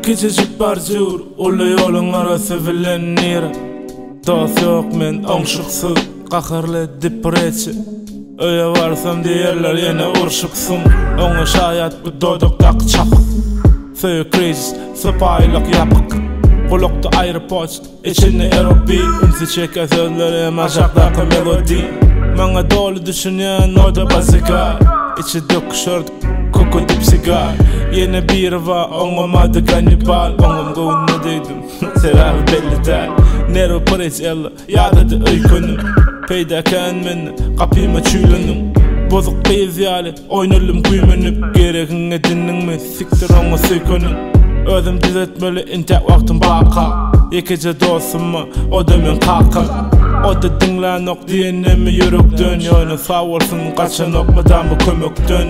Keçecik barjur, ulu yolun arası bilenir. Dost yok men oňşuksuz, gahyrly depresiýa. Öýe barsam diýerler ýene urşupsun. Oňa şaýat bu dodokdak çap. Söýü kriz, sıpaýlyk ýapyk. Gulukda aýry post, içinde erobi. Ünsi çeke sözleri maşakdaky melodi. Maňa dolu düşünýän oda basika. İçi döküşördik, koku dip sigar. Yine bir var, oňamadı kanibal. Oňam gowunda dedim, seräbi belli däl. Nero paris ella, ýadady öýkünüm. Peýdaken meni, gapyma çüýlendim. Bozuk gyz ýaly, oýnalym güýmenip. Geregiňe dinniňmi, siktir oňa söýkünüm. Özüm düzeltmeli intek wagtym baka. Ekece dostumma, o da men kaka. O da dinlänok diýenemi ýürekden. Ýöne sag bolsun, gaçanok madam bu kömekden.